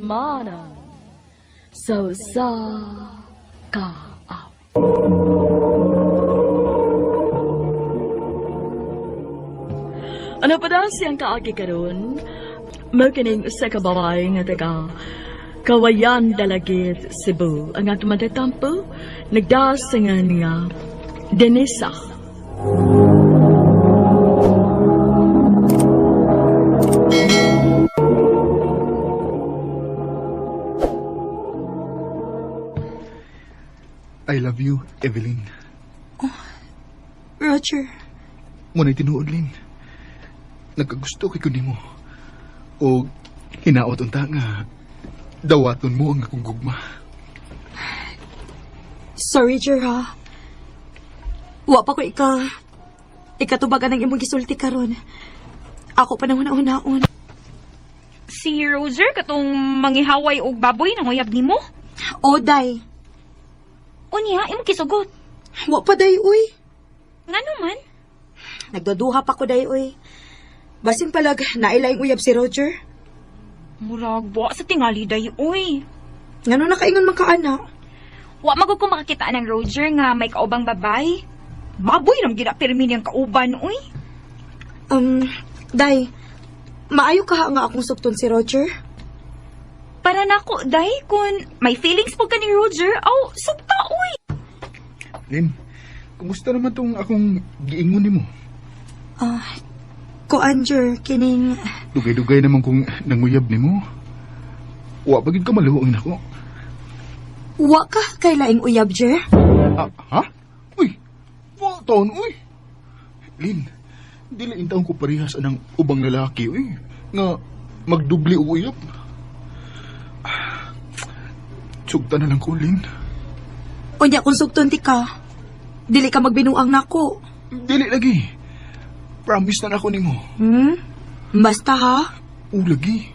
mana so sa ka. Ano pa daw siyang kaagi karon? Magkining sa kababae nga taga Kawayan Dalagit, Cebu. Ang atong matatampo, nagdasingan niya, Denisa. I love you, Evelyn. Roger. Muna'y tinuod, Lynn. Nagkagusto kay kunin mo. O hinaot unta nga, dawaton mo ang akong gugma. Sorry, Jer, ha? Wa pa ko ikatubagan ng imong gisulti karon. Ako pa nang una-unaon. Si Roger katong mangihaway og baboy nang uyab nimo? O, day. Unya, imong kisugot. Wa pa, day, uy. Ngano man? Nagdaduha pa ko, day, uy. Basin palag, nailayang uyab si Roger. Murag, buwa sa tingali day, uy. Ngano nakaingon man ka, ana? Wa magod ko makakita ng Roger nga may kaubang babay. Baboy ram gina pirmi niyang kauban, uy. Day, maayo ka nga akong sukton si Roger? Para nako, day, kung may feelings po ka ni Roger, aw, sukta, uy. Lynn, kumusta naman tong akong giingon ni mo? Ko, Anger, kining... Dugay-dugay naman kung nanguyab ni mo. Wa bagid ka maluong nako. Wa ka kay laing uyab, Jer? Ha? Uy, wa taon, uy. Lynn, dili intawon ko parehas anang ubang lalaki, uy. Nga magdubli og uyab. Sugta na lang ko, Lynn. Unya kung sugton ti ka, dili ka magbinuang nako. Dili lagi. Promise na ako nimo. Basta, ha? O, lagi.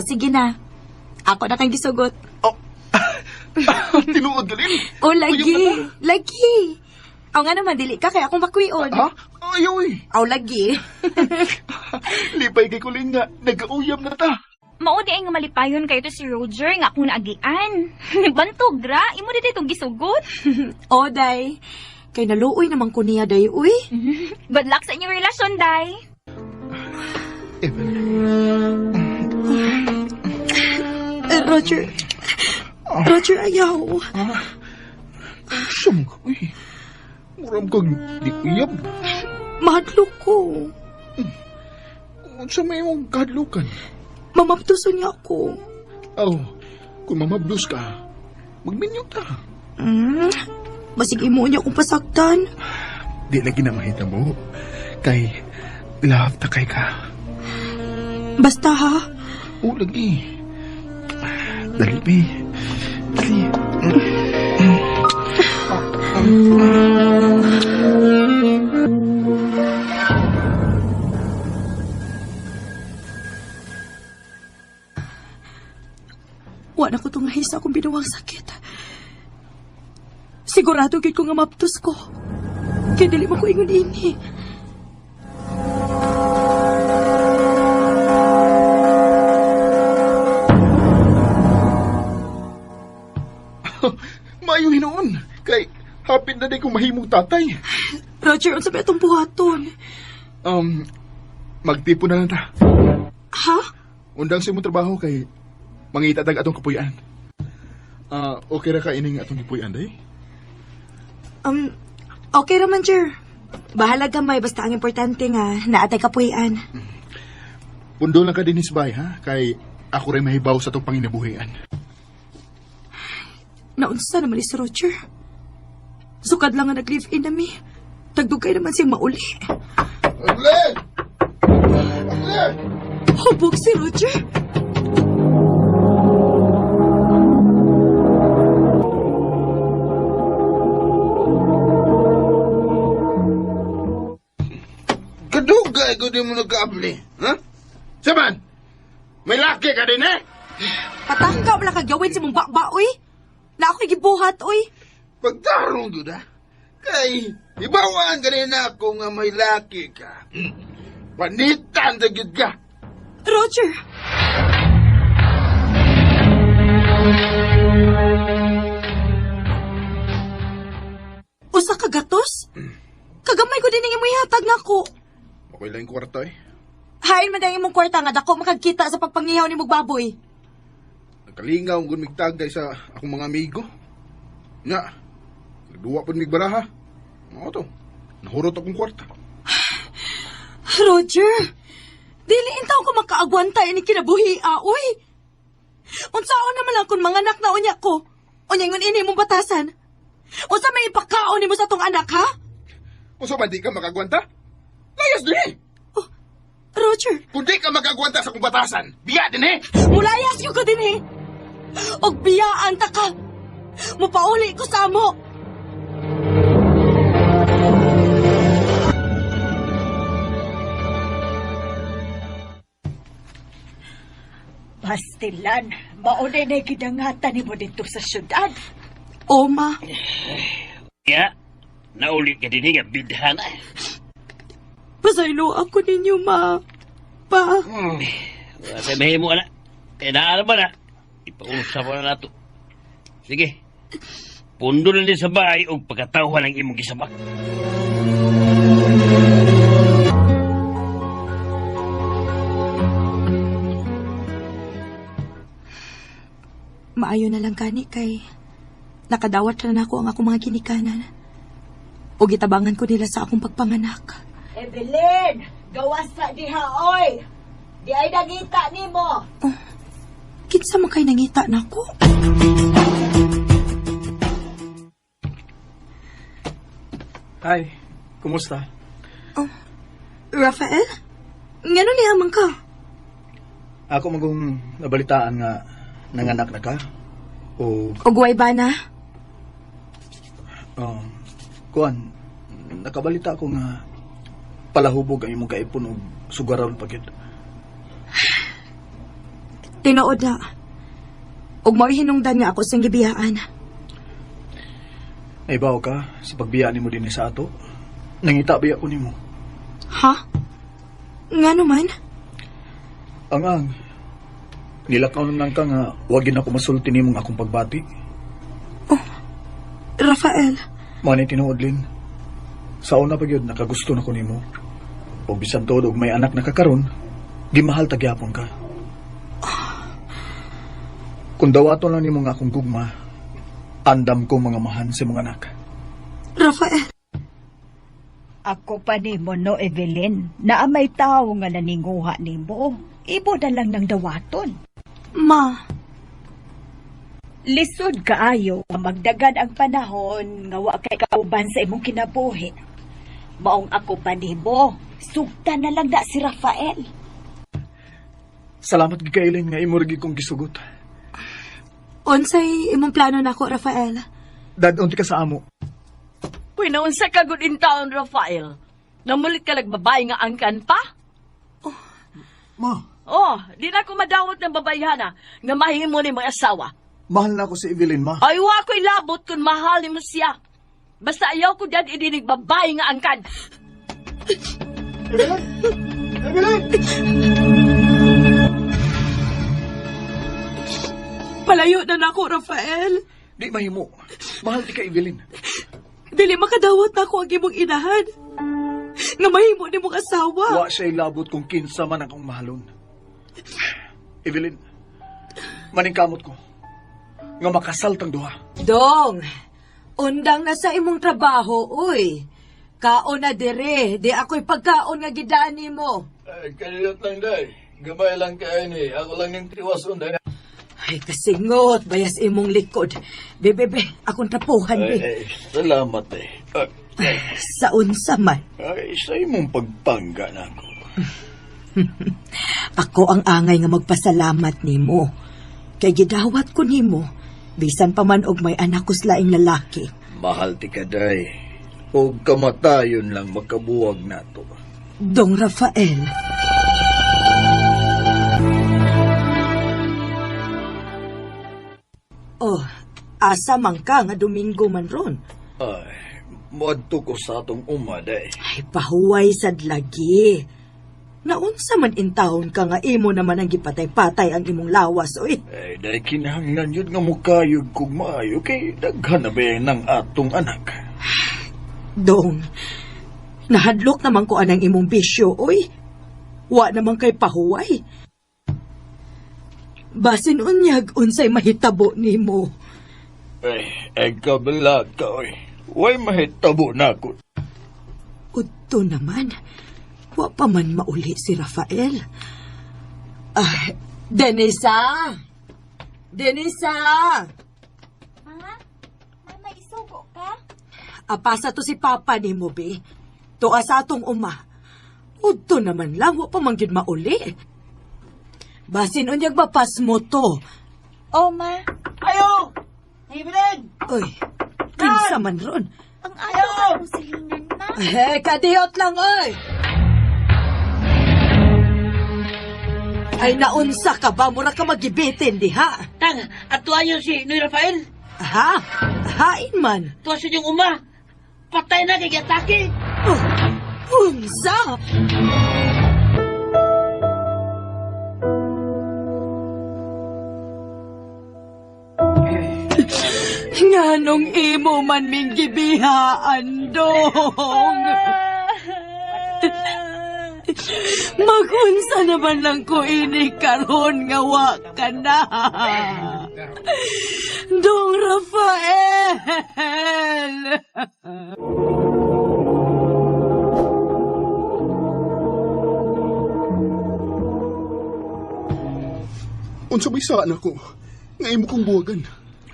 Sige na. Ako na kang gisugot. Tinuod ka, Lynn. O, lagi. Lagi. Aw nga naman, dili ka kaya akong makwion. Ha? Ayaw, eh. Aw, lagi. Lipay kay Kulin nga. Nagkauyab na ta. Maudi ay nga malipayon kayo to si Roger nga akong naagian. Bantog ra, imo dito itong gisugot. O, day. Kay naluoy naman ko niya, day, uy. Good luck sa inyong relasyon, day. Roger. Roger, ayaw. Siyam ka, uy. Muram kang di uyab. Mahadlok ko. Sa may mong kadlukan. Mamaptuso niya ako. Kung mamabdos ka, magminyo ta. Basig imo niya akong pasaktan. Di lagi na mahita mo. Kay, love ta kay ka. Basta, ha? O, lagi. Dali, be. Dali. Wa na ko itong nahisa akong binuwang sakit. Sigurado gid ko nga maptos ko. Kaya dili mo ko ingon ini. Mayo hinoon. Kay, hapit na din kong mahimong tatay. Roger, ang sabi itong buhaton. Magtipo na lang ta. Ha? Undang sa imong trabaho kay mangitatag atong kapuyan. Okay ra ka ining atong kapuyan, day? Okay raman, Jer. Bahala gamay, basta ang importante nga, naatay kapuyan. Pundo lang ka din isbay, ha? Kay ako rin mahibaw sa itong panginabuhian. Naunsa naman si Roger. Sukad lang nga nag-live-in na mi. Tagdugay naman siyang mauli. Aglen! Aglen! Hubog si Roger. Kadugay ko din mo nagkaapli, ha? Saman, may laki ka din, eh? Patangka wala kagawin si mong bakba, oy. Na ako'y gibuhat, oy. Pagtarong yun, ha? Kay, ibawaan ka rin ako nga may laki ka. Panitan na gid ka. Roger! Usa ka gatos? Kagamay ko din ang imong ihatag nako. Okay lang yung kwarta eh. Hain man ang imong kwarta nga dako makagkita sa pagpangihaw ni mong baboy. Nagkalingaw ang gumigtagay sa akong mga amigo. Nga, nagduwa po migbaraha. Ano to? Nahurot akong kwarta. Roger, dili intaw ko makaagwanta ini kinabuhi, oy. Unsaon naman lang kung mga anak na unya ko. Unya ngon ini mong batasan. Unsa may ipakaon nimo sa tong anak, ha? Kung sa di ka makagwanta, layas din eh! Roger, Kung di ka makagwanta sa kong batasan, biya din eh! mulayas yung ko din eh. Og biyaan ta ka. Mupauli ko sa amo. Pastilan, maunay na gidangatan ni mo dito sa syudad. Oma, Ya, nauli ka din nga bidhana. pasaylo ako ninyo, ma. Pa. Sa may mo na. Inaaral ba na? Ipausap mo na nato. Sige. Pundo na din sa bahay o pagkatawhan ng imong gisabak. Maayo na lang kani kay nakadawat na ako ang akong mga ginikanan. O gitabangan ko nila sa akong pagpanganak. Evelyn, gawas sa diha, oy! Di ay nagita ni mo. Kinsa man kay nangita nako? Hi, kumusta? Rafael? Ngano ni hamang ka? Ako magong nabalitaan nga nanganak na ka. O, Ugway ba na? kuan, nakabalita ko nga palahubog ang imong kaipon o sugaron pagid. Tinuod na. Ug mao hinungdan nga ako sa gibiyaan. Naibaw ka sa pagbiyaan nimo din sa ato. Nangita biya ko nimo. Ha? Ngano man? Ang nilakaw lang ka nga wagin ako masulti nimong akong pagbati. Rafael, Mani tinuod Lin. Sa una pa gyud nakagusto na ko nimo. O bisan todo og may anak na kakaron, gimahal tagyapon ka. Kung dawaton lang nimo nga akong gugma, andam ko mga mahan sa mga anak. Rafael. Ako pa ni mo, no, Evelyn, na may tao nga naninguha ni mo. Ibo na lang ng dawaton. Ma, Lisod kaayo nga magdagan ang panahon nga wa kay kauban sa imong kinabuhi. Maong ako pa ni mo, sugta na lang na si Rafael. Salamat gikailin nga imo rig kong gisugot. unsay imong plano nako, Rafael? Dad, unti ka sa amo. Uy, naunsa ka good in town, Rafael. Namulit ka nagbabae nga angkan pa? Ma, Oh, di na ako madawat ng babayhana nga mahimo ni mga asawa. mahal na ako si Evelyn, ma. Ay, wa ko'y labot kung mahal ni mo siya. Basta ayaw ko dyan idinig babae nga angkan. Evelyn! Evelyn! Palayo na nako, Rafael. Di mahimo. Mahal di ka, Evelyn. Dili makadawat nako ang imong inahan. Nga mahimo ni mong asawa. Wa siya'y labot kung kinsa man akong mahalon. Evelyn, maningkamot ko. Nga makasaltang duha. Dong, undang na sa imong trabaho, uy. Kaon na dire, di ako'y pagkaon nga gidani mo. Ay, kanilot lang, day. Gamay lang kayo ni. Ako lang yung tiwason, day. Ay, kasingot, bayas imong likod. Bebe, akong tapuhan, Ay, be. salamat, day. Ay, Sa unsa man. ay, sa imong pagpangga na ako. Ako ang angay nga magpasalamat nimo. Kay gidawat ko nimo, bisan pa man og may anak ko laing lalaki. Mahal ti ka, day. O kamatayon lang magkabuwag na to. Dong Rafael. Oh, asa man ka nga Domingo man ron? Ay, muadto ko sa atong uma, day. Ay, pahuway sad lagi. Naunsa man intawon ka nga imo naman ang gipatay-patay ang imong lawas, oy. Ay, dahil kinahanglan yun nga mukayog kog maayo kay daghan na ba ng atong anak. Dong, nahadlok naman ko anang imong bisyo, oy. Wa naman kay pahuway. Basin unyag unsay mahitabo nimo. Ay kabalag ka, oy. Way mahitabo na ako. Udto naman. Wa pa man mauli si Rafael. Denisa! Denisa! Ha? May isugo ka? Apasa to si Papa ni mo, be. Tuwa sa atong uma. Udto naman lang, wa pa man gyud mauli. Basin unyag mapas mo to. Oh, ma. Ayo! Evelyn! Uy, kinsa man ron. Ang ayaw ang silingan, ma. Kadiyot lang, oy! Ay, naunsa ka ba? Mura ka magibitin, di ha? Tang, atuan yun si Noy Rafael. Ha? Hain man. Tuwa sa yung uma. Patay na kay Gatake. Unsa? Nganong imo man ming gibihaan, dong. Magunsa naman lang ko ini karon nga wa ka na. Dong Rafael. Unsa may saan ako? Nga imo kong buwagan.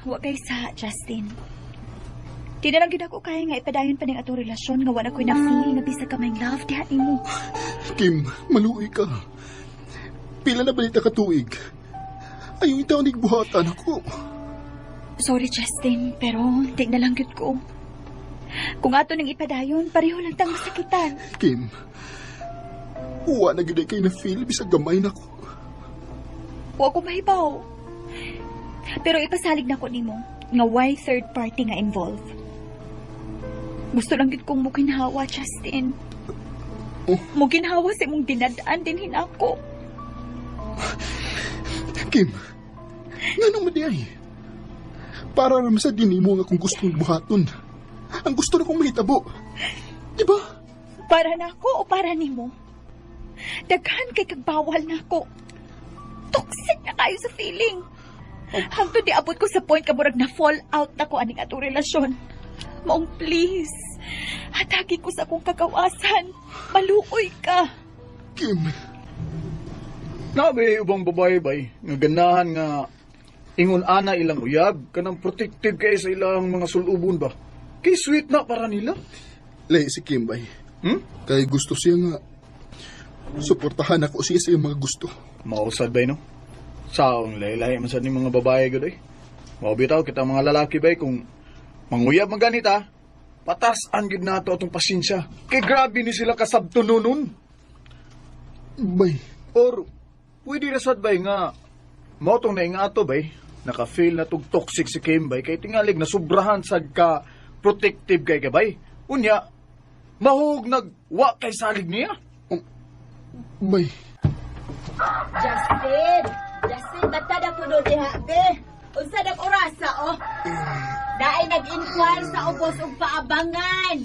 Huwag kay sa, Justin. Di na lang gid ako kaya nga ipadayon pa ning atong relasyon nga wala ko'y na-feel nga bisa ka may love diha nimo. Kim, maluoy ka. Pila na balita ka tuig. Ayaw itaw nigbuhatan ako. Sorry, Justin, pero di na lang gid ko. Kung ato ning ipadayon, pareho lang tang masakitan. Kim, uwa na gid kay na feel bisag gamay na ko. Huwag ko mahibaw. Pero ipasalig na ko nimo nga why third party nga involved. Gusto lang gid kong muginhawa, Justin. Oh. Muginhawa sa imong dinadaan din hinako. Kim, nga nang madiay. Para naman sa dinimo nga kung gusto mong buhaton. Ang gusto na kong mahitabo. Diba? Para na ako o para nimo? Daghan kay kagbawal na ako. Toxic na kayo sa feeling. Hangtod di abot ko sa point ka murag na fall out na ko aning atong relasyon. Maong please, hatagi ko sa akong kagawasan. Maluoy ka. Kim, Nabi ubang babae bay, nga ganahan nga ingon ana ilang uyab, kanang protective kay sa ilang mga sulubon ba? Kay sweet na para nila. lay si Kim bay. Kay gusto siya nga suportahan ako siya sa iyang mga gusto. Mausad bay no? Saong laylay man sa ni mga babae gud ay. Mao bitaw kita mga lalaki bay kung manguyab man ganita, patasan gid nato atong pasensya. Kay grabe ni sila kasabtununon. Bay, Or pwede na sad bay nga mao tong naingato bay, naka-feel na tog toxic si Kim bay kay tingalig na sobrahan sad ka protective kay bay. Unya mahug nagwa kay salig niya. bay. Justin, batada po doon diha, be. Unsa nag orasa, oh. Daay nag-inquire sa ubos ug paabangan.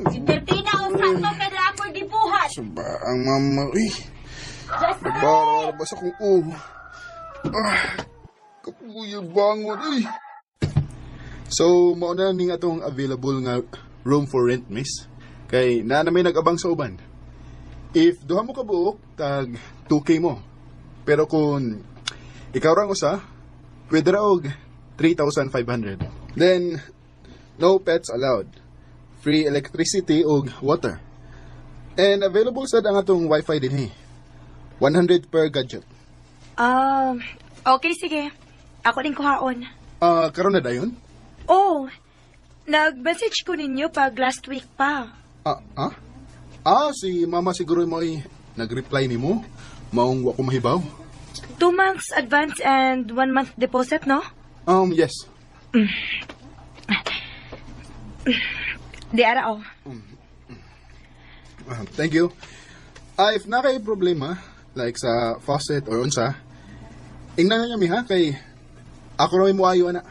Si Tertina, unsa to kada ako gibuhat. Saba ang mama, uy. Justin! Nagbarabas akong kapuyo bangon, uy. So, mauna ning atong available nga room for rent, miss. Kay na may nag-abang sa uban. If duha mo ka buok, tag 2K mo. Pero kung ikaw rang usa, pwede raog 3,500. Then, no pets allowed. Free electricity o water. And available sad ang atong wifi din 100 per gadget. Okay, sige. Ako din kuhaon. Karon na dayon? Oh, nag-message ko ninyo pag last week pa. Si mama siguro mo ay nag-reply ni mo. Maong wa ko mahibaw. 2 months advance and 1 month deposit, no? Yes. Di ara, oh. Thank you. If na kay problema, like sa faucet or unsa, ingnan na niya mi ha, kay ako rin mo ayo na.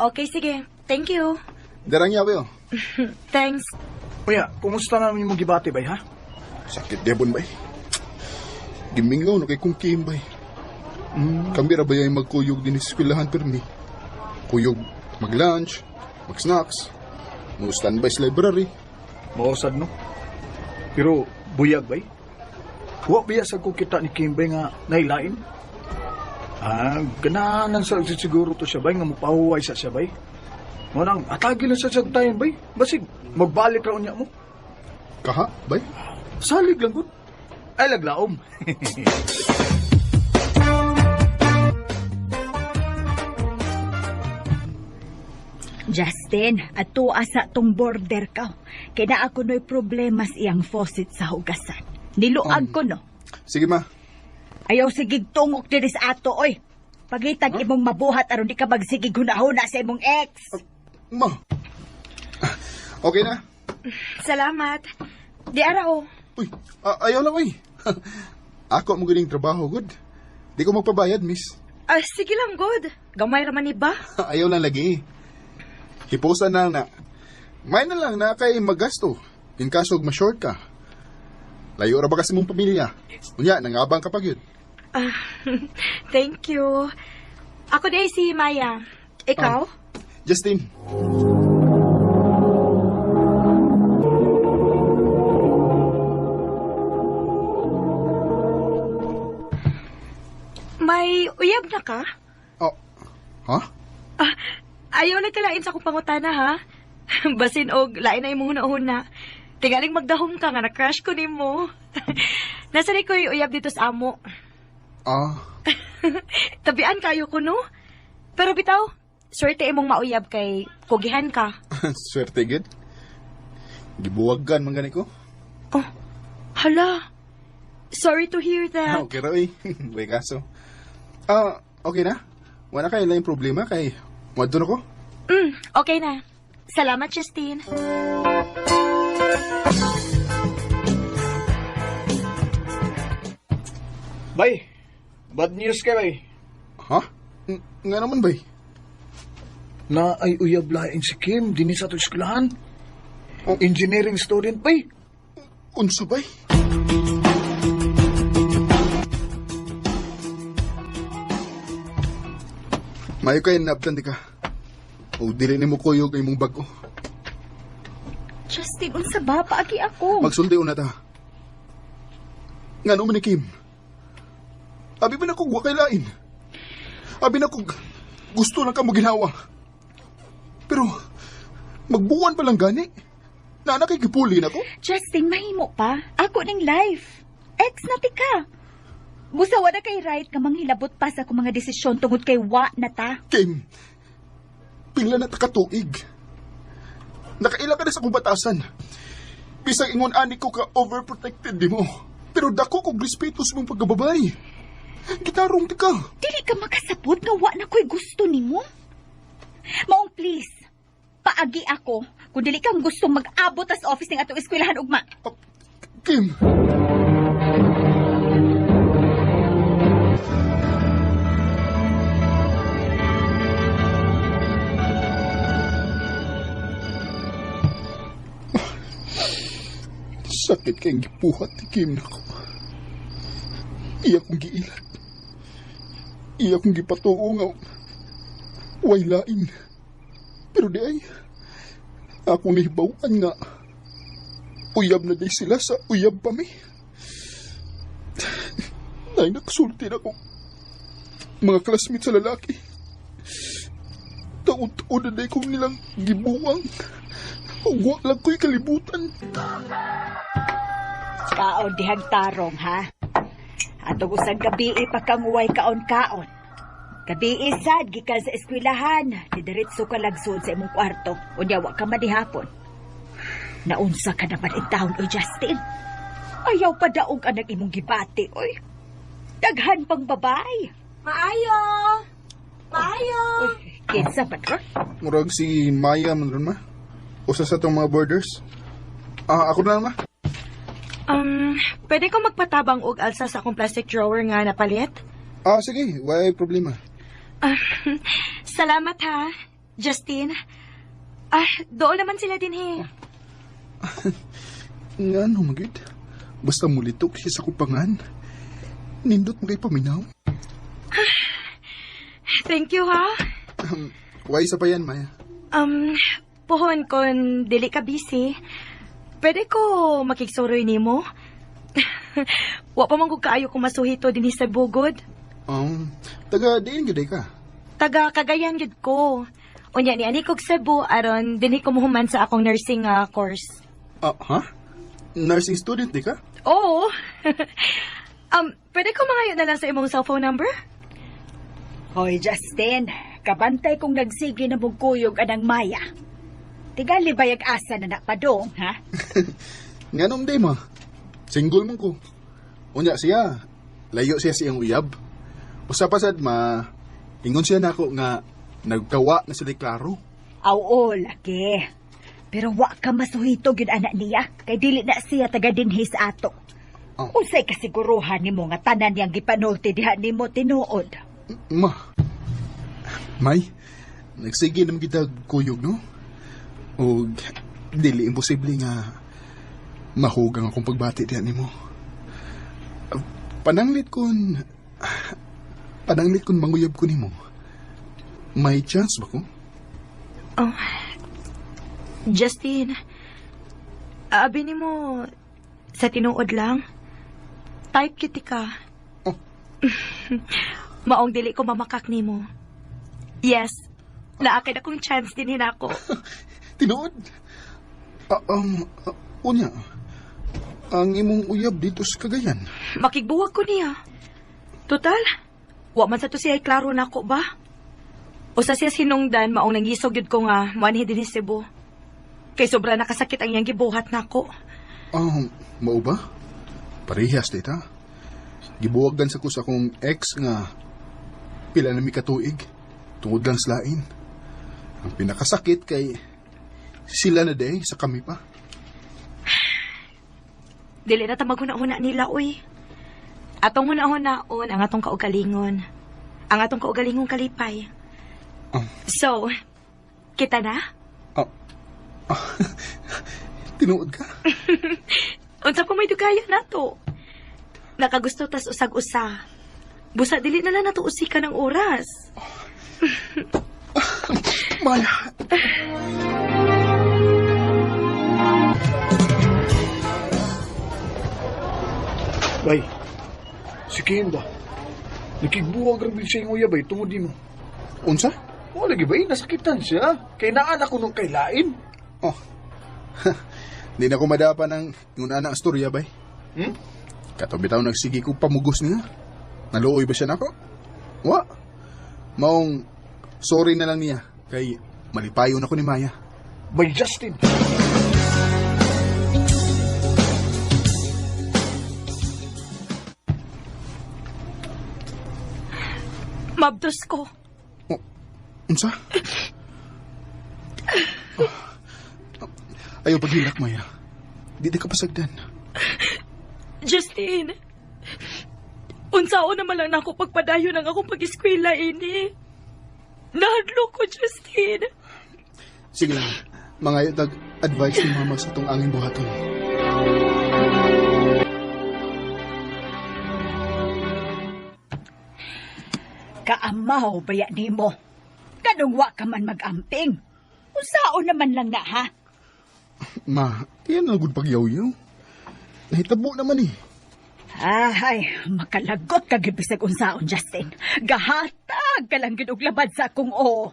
Okay, sige. Thank you. Darang yawe oh. Thanks. Kuya, kumusta namin yung gibati bay, ha? Sakit debon bay. Gimingaw na kay kung Kim bay. Kami ra ba yung magkuyog din sa eskwelahan permi? Kuyog mag-lunch, mag-snacks, mo-standby sa library. Mausad, no? Pero, buyag bay? Huwag biyasa ko kita ni Kim bay nga nailain. Gananan sa siguro to siya bay, nga mapahuway sa siya bay. Manang, atagi lang sa sagtayan bay. Basig, magbalik raw niya mo. Kaha bay? Salig lang gud. Ay, laglaom. Justin, ato asa tong border ka. Kaya na ako no'y problema sa iyang faucet sa hugasan. Niluag ko, no? Sige ma. Ayaw sigig tungok diri sa ato, oy. Pagitag imong mabuhat aron di ka magsigig hunahuna sa imong ex. Ma. Okay na. Salamat. Di araw. Uy, ayaw lang uy. Ako mo galing trabaho, good. Di ko magpabayad, miss. Sige lang, good. Gamay raman ni ba? Ayaw lang lagi. Hiposan na na. May na lang na kay magasto. In kaso ma-short ka. Layo ra ba kasi mong pamilya? Unya, nangabang ka pa yun. Thank you. Ako din si Maya. Ikaw? Justin. May uyab na ka? Oh. Ha? Ayaw na kalain sa akong pangutana, ha? Basin og lain na imong huna-huna. Tingaling magdahom ka nga na-crush ko nimo. Nasa rin ko yung uyab dito sa amo. Tabian kayo ko, no? Pero bitaw, swerte imong mauyab kay kugihan ka. Swerte good. Gibuwagan man gani ko. Oh, hala. Sorry to hear that. Okay ra eh. May kaso. Okay na? Wala kayo lang yung problema kay wadto na ko? Okay na. Salamat, Justine. Bay, bad news kay bay. Ha? Nga naman bay? Na ay uyab laing si Kim, din sa to eskwelahan. Engineering student bay. Unsa bay? Mayo kayo naptan di ka. O dili ni mo kuyog ay mong bago. Justin, unsa ba? Paagi ako. Magsulti una ta. Nga naman ni Kim. Abi ba na kong wakailain? Abi na kong gusto lang ka mo ginawa. Pero, magbuwan pa lang gani. Na nakikipuli na ko. Justin, mahimo pa. Ako ning life. Ex na ti ka. Busa wala kay right ka manghilabot pa sa akong mga desisyon tungod kay wa na ta. Kim, pila na takatuig. Nakaila ka na sa kubatasan. Bisang ingon ani ko ka overprotected di mo. Pero dako kong respeto sa mong pagkababay. Gitarong di ka. Dili ka makasabot nga wa na ko'y gusto nimo. Maong please, paagi ako kung dili kang gustong mag-abot sa office ng atong eskwelahan ugma. Kim. Sakit kayong gipuhat ni Kim na ko. Iya kong giilat. Iya kong gipatuo nga. Way lain. Pero di ay. Akong nahibawan nga. Uyab na di sila sa uyab pa mi. Nay nakasulti na ko. Mga classmates sa lalaki. Taon-taon na di kong nilang gibuwang. Huwag lang ko'y kalibutan. Kaon dihang tarong, ha? Atong usang gabi ipakamuway kaon-kaon. Gabi isad, gikan sa eskwelahan. Didiritso ka lagsod sa imong kwarto. Unya, wa ka madihapon. Naunsa ka naman in town, oy Justin. Ayaw pa daog anak imong gibati, oy. Daghan pang babay. Maayo! Maayo! Uy, kinsa ba ron? Murag si Maya man ron ma. Usa sa itong mga borders. Ako na ma. Pwede ko magpatabang og alsa sa akong plastic drawer nga napalit? Sige, why problema. Salamat ha, Justin. Doon naman sila din he. Nga ano, magid? Basta mulitok siya sa kupangan. Nindot mo kay paminaw. Thank you ha. Why isa pa yan, Maya? Pohon kon dili ka busy. Pwede ko makigsuroy nimo? Wa pa man kog kaayo kung masuhito dinhi sa bugod. Taga diin gyud ka. Taga Cagayan gid ko. Unya ni ani kog Cebu aron dinhi ko mohuman sa akong nursing course. Ha? Nursing student di ka? Oo. Pwede ko mangayo na lang sa imong cellphone number? Hoy, Justin, kabantay kong nagsigi na mong kuyog anang Maya. Tigali bayag asa na napadong, ha? Nga nung day ma. Single man ko. Unya siya. Layo siya siyang uyab. Usapasad ma. Ingon siya nako nga nagkawa na sila klaro. Oo, laki. Pero wa ka masuhito yun anak niya. Kay dili na siya taga dinhi sa ato. Unsay kasiguruhan nimo nga tanan niyang gipanulti diha nimo tinuod. Ma. May, nagsige naman kita kuyog, no? O dili imposible nga mahugang akong pagbati diyan nimo. Pananglit kun manguyab ko nimo. May chance ba ko? Justin, abi nimo sa tinuod lang. Type kiti ka. Maong dili ko mamakak nimo. Yes, naakid akong chance din hinako. Tinuod? Unya, ang imong uyab dito sa Cagayan. Makigbuwag ko niya. Total, wa man sa to siya klaro nako ba? O sa siya sinungdan, maong nangisog yun ko nga, manhi din sa Cebu. Kay sobra nakasakit ang iyang gibuhat nako. Mao ba? Parehas dita. Gibuwagdan sa ko sa akong ex nga pila na mi katuig. Tungod lang sa lain. Ang pinakasakit kay sila na day sa kami pa. Dili na ta maghuna-huna nila, uy. Atong huna-hunaon ang atong kaugalingon. Ang atong kaugalingong kalipay. So, kita na? Tinuod ka? Unsa pa may dugaya na to? Nakagusto tas usag-usa. Busa dili na lang nato usika ng oras. Maya. Bay, si Kim ba? Nakigbuwag rin siya yung uyab, bay, tungod di mo. Unsa? Wala lagi, bay, nasakitan siya. Kay naanak ko nung kailain. Di na ko madapa ng yung anak storya, bay. Katabi tayo nagsigi ko pamugos niya. Naluoy ba siya nako? Wa. Maong sorry na lang niya. Kay malipayo na ko ni Maya. Bay, Justin. Mabdos ko. Unsa? Ayaw paghilak, Maya. Di ka pasagdan. Justin, unsao naman lang ako pagpadayo ng akong pag-eskwela ini. Nahadlo ko, Justin. Sige lang. Mga advice ni Mama sa itong angin buhaton. Kaamaw baya nimo. Kanong wa ka man mag-amping. Unsao naman lang na, ha? Ma, yan ang good pagyaw-yaw. Nahitabo naman eh. Ay, makalagot ka gibisag unsaon, Justin. Gahatag ka lang gid og labad sa akong o.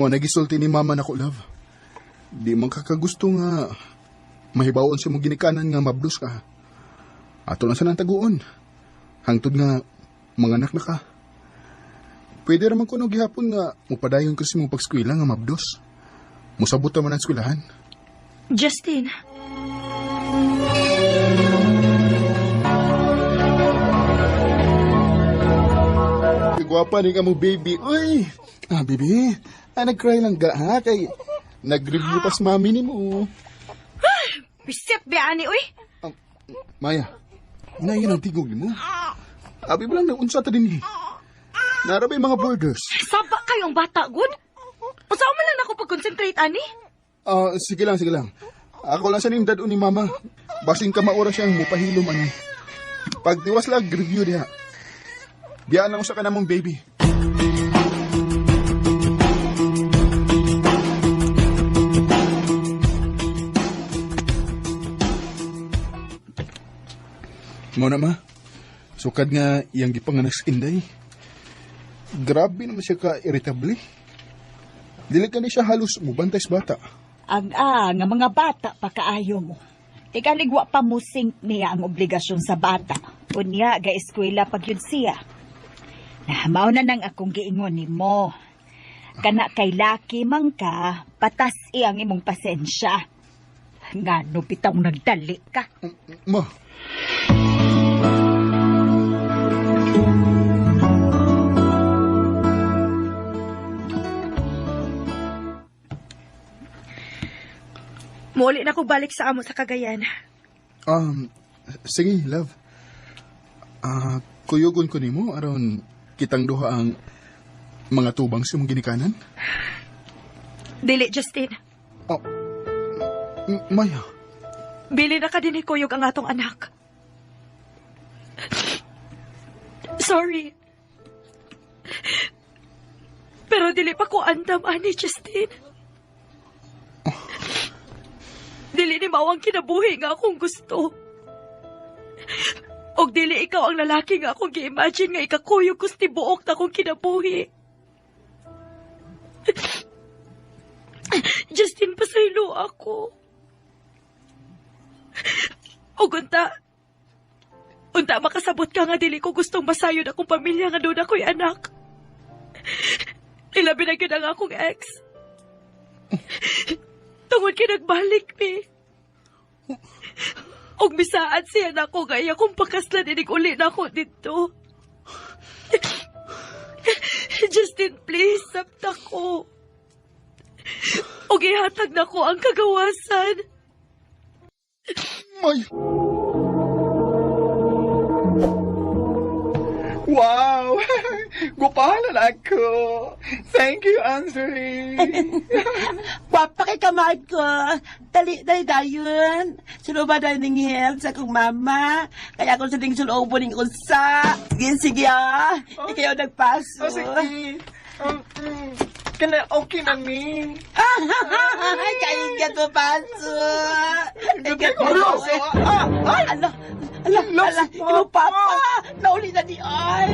Mo nagisulti ni Mama nako, love. Di man kakagusto nga mahibawon siya mong ginikanan nga mablos ka. Ato lang sa nang taguon. Hangtod nga mga anak na ka. Pwede raman ko nung gihapon nga mupadayon kasi mong pagskwila nga mabdos. Musabot naman ang skwilahan. Justin. gwapa ni ka mo, baby. Uy! Baby, nag-cry lang ga, ha? Kay, nag-review pas mami ni mo. Bisip, biani, uy. Maya, yun ang tigog ni mo. Abi ba lang naunsa ta din eh. Narabay mga borders. Saba kayong bata, good? Usaw man lang ako pag-concentrate, ani? Sige lang. Ako lang sa ning dad ni mama. Basing ka maura siyang mupahilom ano. Pag tiwas lang, review diha. Biyaan lang usa ka namong baby. Mo na ma, sukad nga iyang gipanganak sa Inday. Grabe naman siya ka-irritable. Dili ka ni siya halos mubantay sa bata. Nga mga bata pa kaayo mo. Tikaligwa pa musing niya ang obligasyon sa bata. Unya, ga-eskwela pag yun siya. Mao na nang akong giingon ni mo. Kana kay laki man ka, patas iyang imong pasensya. Nga no bitang nagdali ka. Ma, Muli na ko balik sa amo sa Cagayan. sige, love. Kuyogon ko nimo aron kitang duha ang mga tubang sa mong ginikanan. Dili, Justin. Maya. Bili na ka din ni Kuyog ang atong anak. Sorry. Pero dili pa ko andam, ani, Justin. Dili ni mawang kinabuhi nga akong gusto. Og dili ikaw ang lalaki nga akong gi-imagine nga ikakuyog ko sa tibuok na akong kinabuhi. Justin, pasaylo ako. Og unta makasabot ka nga dili ko gustong masayod akong pamilya nga doon ako'y anak. Ilabi na yun ang akong ex. Tungod kinagbalik mi. Og misaan siya na ako gaya kung pakaslan inig uli na ako dito. Justin, please, sabta ko. Og ihatag na ko ang kagawasan. Maya. Wow! Gupalan ako! Thank you, Anthony! Gwapa kay kamad ko. Dali dayon. Sulo ba dayon ng health sa kong mama? Kaya ako sa ding sulobo ng usa. Sige Ikaw nagpaso. Sige. Kana okay na ni. Kaingat mo paso. Kaingat mo Seryoso? Ala, ino papa. Nauli na di ay.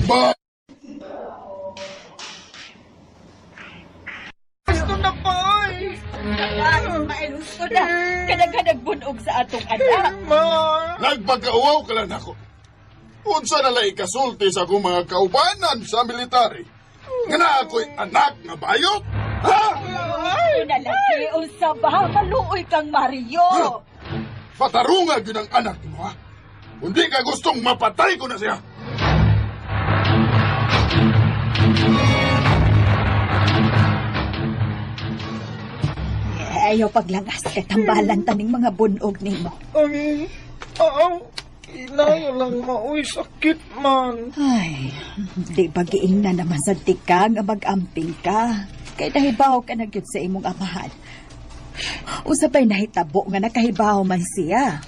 Ba! Gusto na pa Mainos ko na. Kadag-kadag bunog sa atong anak. Ma! Nagpagkauaw ka lang ako. Unsa na lang ikasulti sa akong mga kaubanan sa military. Nga na ako'y anak na bayot? Ha? Nalagi, unsa ba? Maluoy kang Mario. Patarungan yun ang anak mo, ha? Hindi ka gustong mapatay ko na siya. Ayaw paglangas kay tambalan taning mga bunog nimo. Inayo lang maoy sakit man. Ay, di ba giing na naman sa tika nga mag-amping ka? Kay nahibaw ka na gyud sa imong amahan. Usapay nahitabo nga nakahibaw man siya.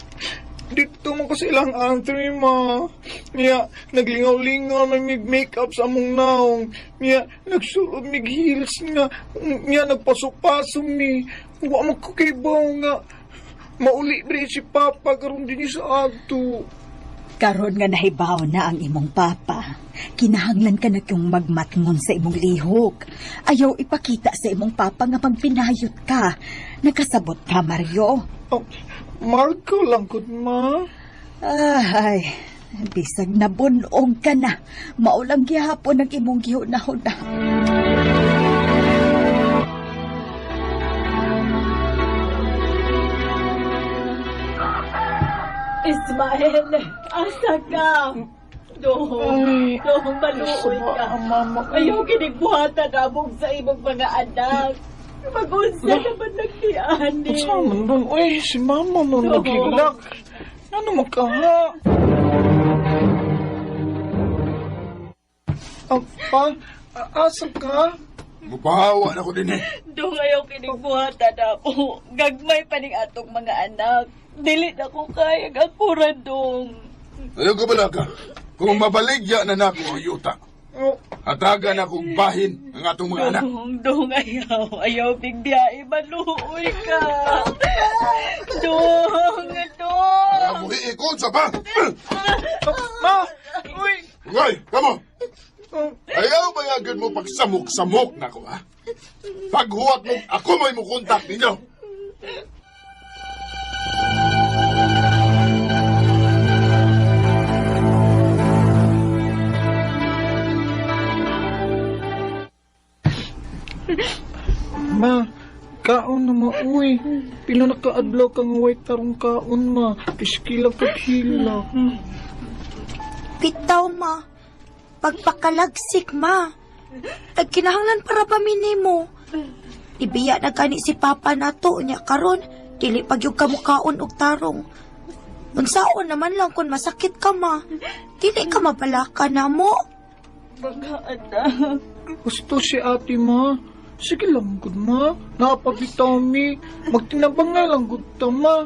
Dito mo kasi ilang Anthony, ma. Niya, naglingaw-lingaw na make-up sa among naong. Niya, nagsulod mig-heels nga. Niya, nagpasok-pasok ni. Huwag magkakibaw nga. Mauli bre si Papa karon din sa ato. Karon nga nahibaw na ang imong papa. Kinahanglan ka na kung magmatngon sa imong lihok. Ayaw ipakita sa imong papa nga pagpinayot ka. Nagkasabot ka, Mario. Marco lang ko, ma. Ay, bisag na bunog ka na. Maulang gihapon ang imong gihunahon na. Ismael, asa ka? Dohong maluoy ka. Mama. Ayaw kinigbuhatan among sa imong mga anak. Mag-unsa naman nagtiani. Saan man doon? Uy, si mama mo naghilak. Ano man ka ha? Pa, asa ka? Mupahawa na ko din eh. Doon ayaw kinigbuhatan ako. Gagmay pa ning atong mga anak. Dili na ko kaya gakura dong. Ayaw ka bala ka. Kung mabaligya na nako ang yuta, hatagan akong bahin ang atong mga anak. Dong ayaw. Ayaw bigbiyae. Maluoy ka. Dong. Muhi ikon sa ba? Ma! Uy! Ngay, kamo! Ayaw bayagin mo pagsamok-samok na ko, ha? Paghuwat mo, ako may mukontak ninyo. Ma, kaon na ma, uy. Pila na kaadlaw kang white tarong kaon, ma. Piskila kaghila. Bitaw, ma. Pagpakalagsik, ma. Tagkinahanglan para pamini mo. Ibiya na gani si Papa nato niya karon. Dili pag yung kamukaon og tarong. Unsaon naman lang kung masakit ka, ma. Dili ka mabalaka na mo. Mga anak. Gusto si ate, ma. Sige lang, good, ma. Napagitaw mi. Magtinabang nga lang, good, ta, ma.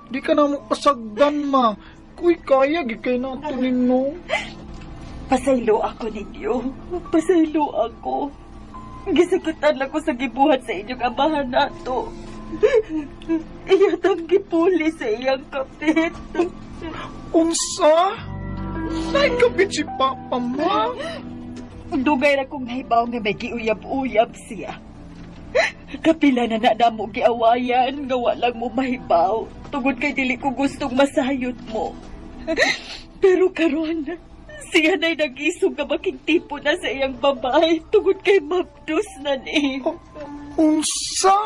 Di ka na pasagdan, ma. Kuy, kaya, gikay nato ninyo. Pasaylo ako ninyo. Pasaylo ako. Gisakitan lang ko sa gibuhat sa inyong amahan nato. Iyatang gipuli sa iyang kapit. Unsa? Naikabit si Papa, ma. Dugay na kong nahibaw nga may giuyab-uyab siya. Kapila na mo giawayan nga walang mo mahibaw. Tungod kay dili ko gustong masayot mo. Pero karon, siya na'y nag-isog nga makingtipo na sa iyang babae. Tungod kay mabdos na ni. Unsa?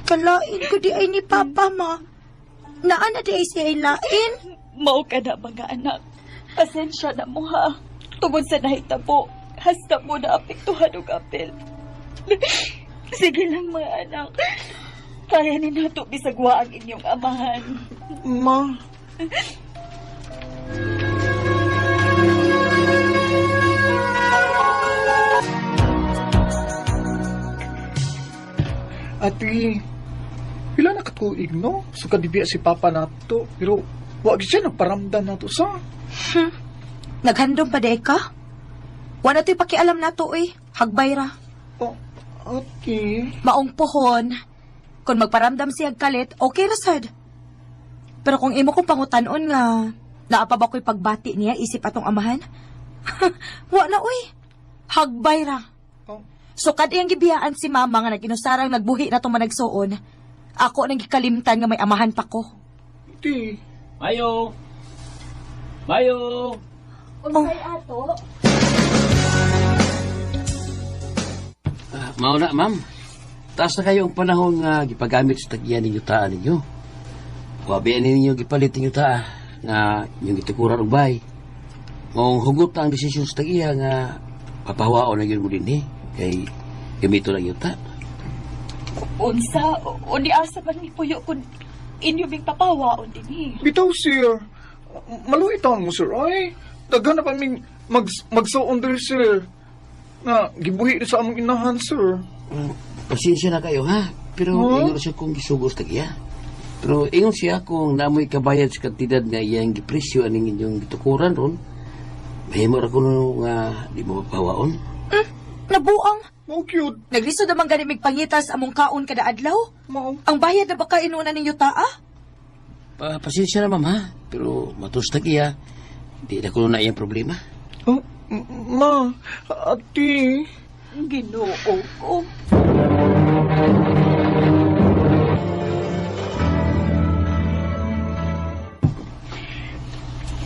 Kalain ko di ay ni Papa, ma. Naana di ay siya ay lain. Mao ka na mga anak. Pasensya na mo ha. Tungod sa nahitabo, hasta mo na apektuhan og apel. Sige lang mga anak. Kaya ni nato bisagwa ang inyong amahan. Ma. Ati, pila na katuig, no? So kadibya si Papa nato. Pero, wag siya nagparamdam nato sa. Naghandom pa di ka? Wala to'y pakialam nato, Hagbay ra. Oh, ati. Maong pohon. Kung magparamdam siyang kalit, okay ra sad. Pero kung imo kong pangutanon nga, naapa ba ko'y pagbati niya isip atong amahan? Wala, Hagbay ra. Oh. So kad iyang gibiyaan si Mama nga naginusarang nagbuhi na itong managsuon, ako nang gikalimtan nga may amahan pa ko. Ati. Mayo! Mayo! Unsay ato? Mao na, ma'am. Taas na kayo ang panahon nga gipagamit sa tagyan ninyo taan ninyo. Wabian ninyo gipalit ninyo taa nga inyong gitukuran og bay. Mong hugot ang desisyon sa tagiya nga papawaon na yun mo din kay gamito lang yung ta. Unsa? O ni asa man ni Puyo kung inyo bing papawaon din Bitaw, sir. Maluitan mo, sir. Ay, daghan na pa ming magsuon diri, sir. Na, gibuhi sa among inahan, sir. Pasensya na kayo, ha? Pero ingon siya kung gisugos tagiya. Pero ingon siya kung namoy kabayad sa kantidad nga iyang gipresyo aning inyong gitukuran ron, mahimo ra kuno nga di mo mapawaon. Nabuang. Oh, cute. Naglisod naman gani mig pangitas among kaon kada adlaw. Mao. Ang bayad na baka inuna ninyo taa? Pasensya na, ma'am, ha? Pero matus tagiya, di na kuno na iyang problema. Oh, ma, ati. Ginoo ko.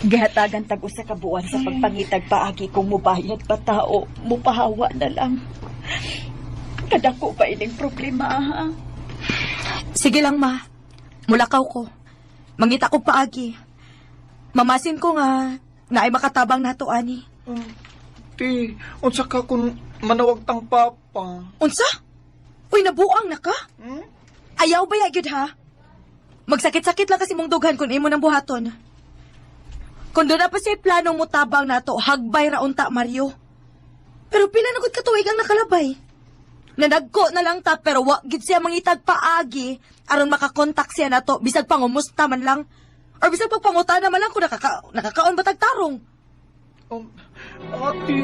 Gihatagan tag usa ka buwan sa pagpangitag paagi kung mubayad pa tao, mupahawa na lang. Kadako pa ining problema, ha? Sige lang, ma. Mulakaw ko. Mangita ko paagi. Mamasin ko nga na ay makatabang nato ani. Ti, unsa ka kung manawag tang papa? Unsa? Uy, nabuang na ka? Hmm? Ayaw ba yagid ha? Magsakit-sakit lang kasi mong dughan kung imo ng buhaton. Kung doon na pa siya planong mo tabang nato, hagbay ra unta, Mario. Pero pila na gud katuig ang nakalabay. Nanagko na lang ta pero wa gid siya mangitag paagi aron makakontak siya nato bisag pangumusta man lang or bisag pagpangutana man lang kung nakakaon ba tagtarong. Ate.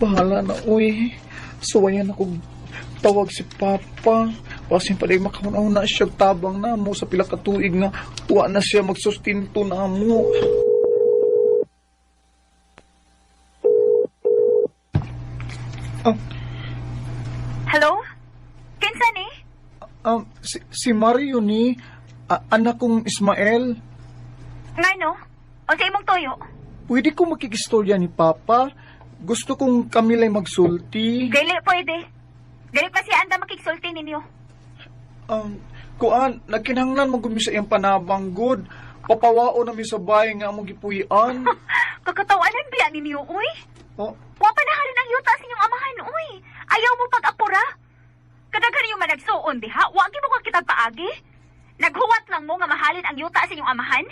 Bahala na, uy. Suwayan akong tawag si Papa. Pasin pa rin makaunaw na siya tabang na mo sa pila katuig nga wa na siya magsustinto na mo. Hello? Kinsa ni? Si Mario ni, anak kong Ismael. Ngano? O sa imong toyo? Pwede ko makikistorya ni Papa. Gusto kong kami lang magsulti. Dili pwede. Dili pa siya anda makiksulti ninyo. Kuan, nagkinahanglan mo gumi sa iyang panabang good. Papawao namin sa bahay nga among gipuy-an. Kakatawanan biya ninyo, uy. Oh, Wa pa nahalin ang yuta sa inyong amahan, uy. Ayaw mo pag-apura. Kadaghan niyo managsuon, diha. Wagi mo kang kitag paagi. Naghuwat lang mo nga mahalin ang yuta sa inyong amahan.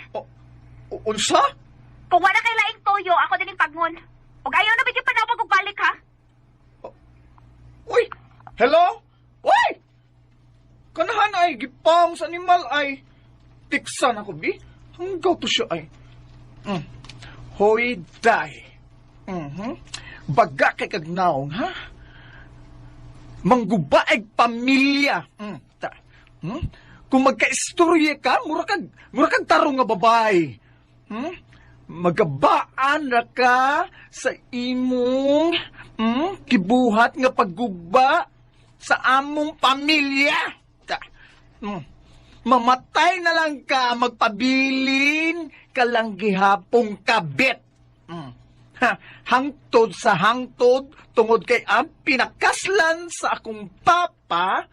unsa? Kung wala kay laing toyo, ako din yung pagngon. Ug ayaw na bigyan panawag og balik, ha? Uy! Hello? Uy! Kanahan ay, gipang sa animal ay. Tiksan ako, bi? Hanggaw to siya ay. Hoy, day. Baga kay kagnaong, ha? Manggubaeg pamilya. Kung magka-istorya ka, mura kag tarong nga babae. Magabaan na ka sa imong kibuhat nga pagguba sa among pamilya. Mamatay na lang ka, magpabilin ka lang gihapong kabit. Hangtod sa hangtod, tungod kay ang pinakaslan sa akong papa,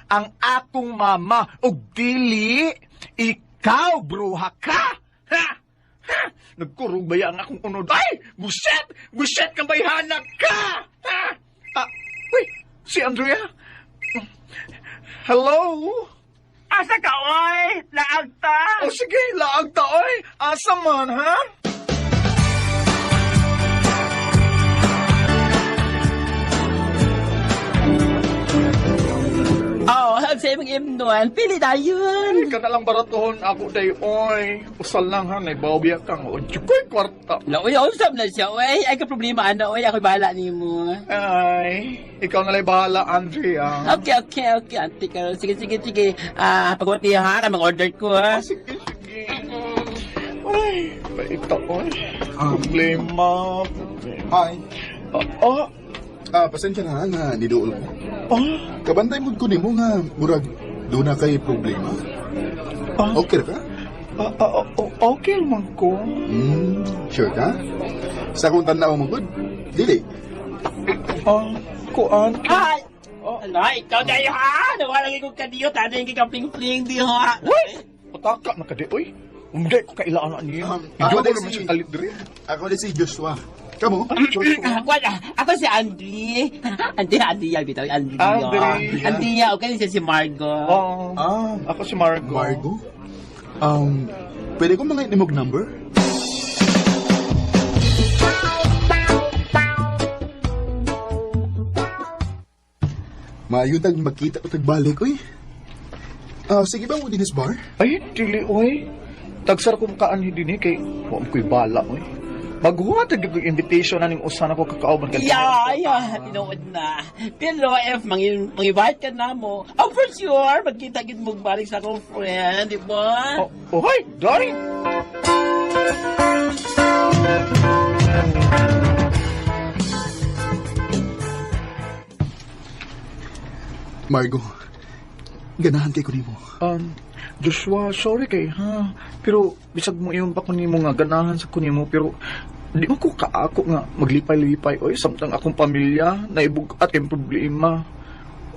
ang akong mama, og dili, ikaw, bruha ka! Nagkurog ba ang akong unod? Ay! Buset! Buset ka bayhanak ka! Uy! Si Andrea? Hello? Asa ka, oy? Laag ta? Oh, sige, laag ta, oy! Asa man, ha? Oh, ang sa imong imnuan, pili na yun. Ay, ka na lang baratohon ako day, oy. Usal lang ha, naibawbiya kang o tsukoy kwarta. La, uy, usap na siya, uy. Ay, ka problema, ano, uy. Ako'y bahala ni mo. Ay, ikaw na lang bahala, Andrea. Okay. Auntie ka. Sige. Pagwati ha, ka mag-order ko, ha. Sige. Ay, paita, oy. Problema. Hi. Pasensya na nga, nidool ko. Kabantay mo ko nimo nga murag doon na kay problema. Okay ka? Okay man ko. Sure ka? Sa kung tanaw mo good? Dili. Kuan. Ay! Ano, ikaw na yun, ha? Nawalang ikong kadiyo, tanay yung kikapling-pling di, ha? Uy! Pataka na ka di, uy. Hindi ko kailangan niya. Hindi ko naman siya kalit rin. Ako din si Joshua. Kamu? Wala, ako si Andy. Andy yan, bitaw. Andy. Andy. Okay, siya si Margo. Ako si Margo. Margo? Pwede ko mga inimog number? Maayun tag magkita ko tagbalik, uy. Sige ba mo dinis bar? Ay, dili, uy. Tagsar kong kaanhi din kay huwag ko'y bala, uy. Maghuwatag ko invitation na ning usan ako kakauban ka. Yeah, tinuod na. Pero if mang-invite ka na mo, for sure, magkita-kit mo balik sa akong friend, di ba? Hoy, Dory! Margo, ganahan kay ko nimo. Joshua, sorry kay ha. Pero bisag mo iyon pa kunimo nga ganahan sa kunimo pero di mo ko kaako nga maglipay-lipay oy samtang akong pamilya naibugat ang problema.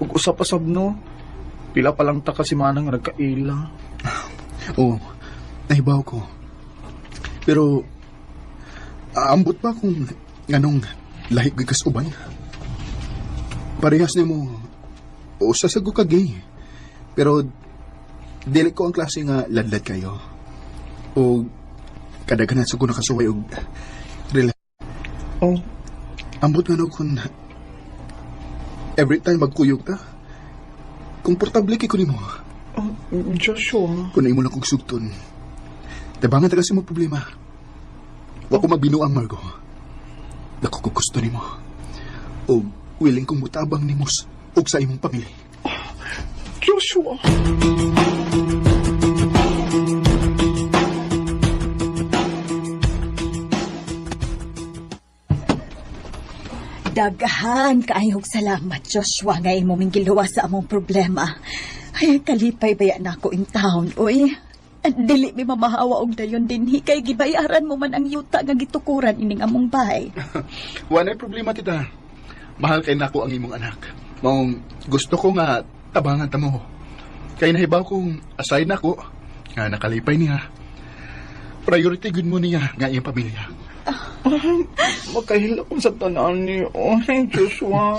Ug usa pa sabno, pila pa lang ta kasi manang nagkaila. Oo, nahibaw ko. Pero, ambot ba kung nganong lahig gikas uban? Parehas ni mo, o sasago ka gay. Pero, dili ko ang klase nga ladlad kayo. O, kadaghanan sa kuna kasuway o Oh, ambot nga no kung every time magkuyog ta, komportable kay ko nimo. oh Joshua. Kung imo na kong sugton, tabangan ta kasi mo problema. Wa ko mabinuang, Margo. Dako ko gusto nimo. O willing kong mutabang nimos og sa imong pamilya. Joshua. Daghan kaayog salamat, Joshua, nga imo ming giluwa sa among problema. Ay, kalipay baya na ako in town, uy. Dili mi mamahawa og dayon dinhi kay gibayaran mo man ang yuta nga gitukuran ining among bahay. Wala problema, tita. Mahal kay nako ang imong anak. Maong gusto ko nga tabangan ta mo. Kay nahibaw kong aside nako nga nakalipay niya. Priority gud mo niya nga iyang pamilya. Makahila kong sa tanan ni Oy, Joshua.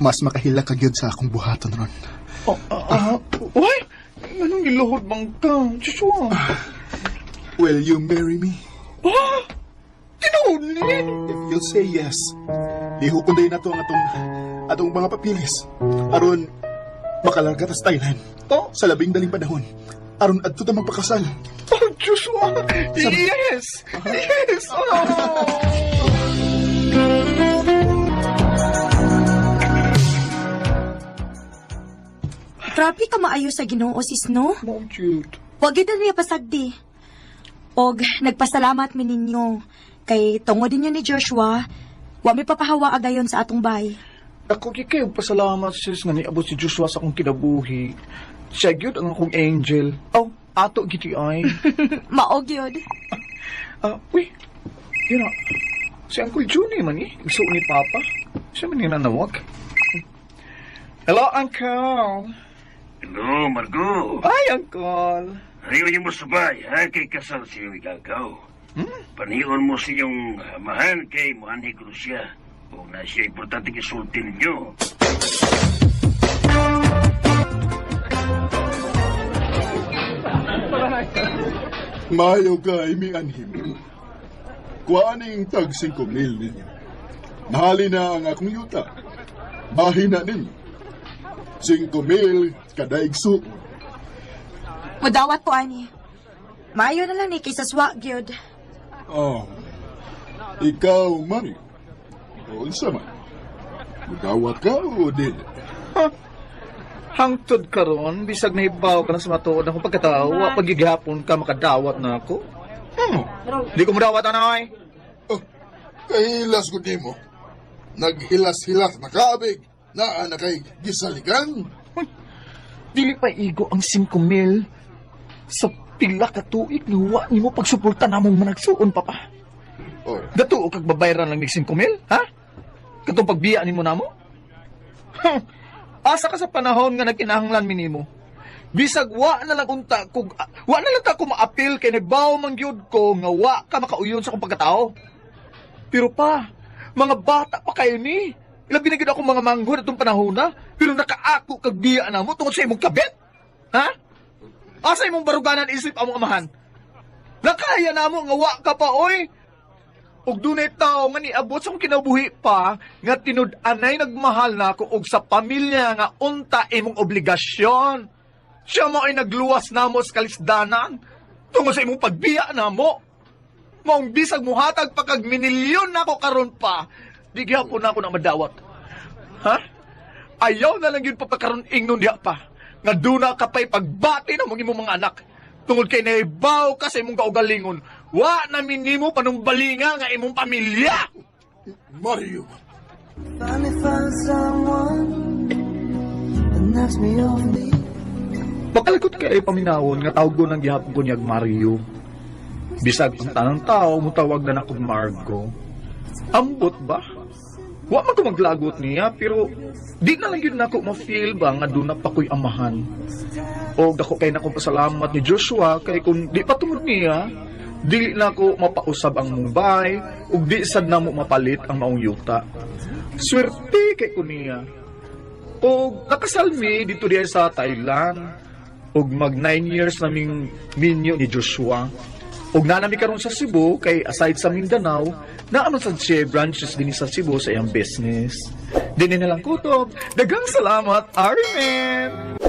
Mas makahila ka gyud sa akong buhaton ron. Uy! Anong giluhod bang ka, Joshua? Will you marry me? Tinuod ni? If you'll say yes, lihukunday na to ang atong mga papilis. Aron, makalarga tas Thailand. Oh? Sa labing daling panahon. Aron, adto ta magpakasal. Oh, Joshua! Yes! Yes! Oh! Grabe ka maayo sa Ginoo, sis, no? Mom, Jude. Wag kita niya pasagdi. Og nagpasalamat mi ninyo kay tungod ninyo ni Joshua, wa mi papahawa agayon sa atong bay. Ako kikayo pasalamat sis nga niabot si Joshua sa akong kinabuhi. Siya gyud ang akong angel. Oh, ato giti ay. Maog yun. Uy. Yun na. Si Uncle Juni man eh. Gusto ni Papa. Siya man yung nanawag. Hello, Uncle. Hello, Margo. Hi, Uncle. Ayaw niyo mo sabay, ha? Kay kasal sa iyong igagaw. Paniyon mo sa iyong amahan kay Muhanhi ko siya. O na siya importante kisulti ninyo. Mayo ka, iming anhim. Kuaning tag 5,000 ninyo. Mahali na ang akong yuta. Bahin na ninyo. 5,000 kadaigso. Mudawat po, ani. Maayo na lang ni kaysa swak, gyud. Oh, ikaw, Mari. O, unsa man? Mudawat ka o di? Hangtod karon bisag nahibaw ka na sa matuod akong pagkatawa. Pagigihapon ka makadawat na ako. Di ko madawat, anay. Kahilas ko di mo. Naghilas-hilas na kaabig na kay gisaligan. Dili pa igo ang 5,000 sa pila ka tuig nuwa ni mo pagsuporta namong managsuon, Papa. Oh, Datuo kag babayaran lang mig 5,000, ha? Katong pagbiya nimo namo? Asa ka sa panahon nga nagkinahanglan mi nimo. Bisag wa na lang unta kog wa na lang ta ko maapil kay nabaw man gyud ko nga wa ka makauyon sa akong pagkatao. Pero pa, mga bata pa kayo ni. Ilabi na gid ako mga manghod atong panahon na, pero nakaako kag biya namo tungod sa imong kabet. Ha? Asa imong baruganan isip among amahan? Nakaya namo nga wa ka pa oy. Og dunay tao nga niabot sa akong kinabuhi pa nga tinud-anay nagmahal na ako og sa pamilya nga unta imong obligasyon. Siya mo ay nagluwas namo sa kalisdanan tungod sa imong pagbiya namo. Maong bisag muhatag pa kag minilyon nako karon pa. Di gyapon na ako na madawat. Ha? Ayaw na lang yun papakaroon ingnon diha pa. Nga duna ka pa'y pagbati ng mga imong mga anak. Tungod kay naibaw ka sa imong kaugalingon. Wa namin nimo panumbalinga nga imong pamilya. Mario. Finally found someone that knocks me off me. Pagkalikot kay paminawon nga tawag ko ng gihapon ko niyag Mario. Bisag ang tanang tao, mutawag na akong Margo. Ambot ba? Wa man ko maglagot niya, pero di na lang yun na ako ma-feel ba nga doon na pa ko'y amahan. O dako kay na akong pasalamat ni Joshua, kay kung di patungod niya, dili na ako mapausab ang Mumbai, ug di sad na mo mapalit ang maong yuta. Swerte kay ko niya. O nakasalmi dito diya sa Thailand, ug mag 9 years naming minyo ni Joshua. Ug nanami karon sa Cebu kay aside sa Mindanao, naaman sa siya branches din sa Cebu sa iyang business. Dini na lang kutob. Daghang salamat, Armen!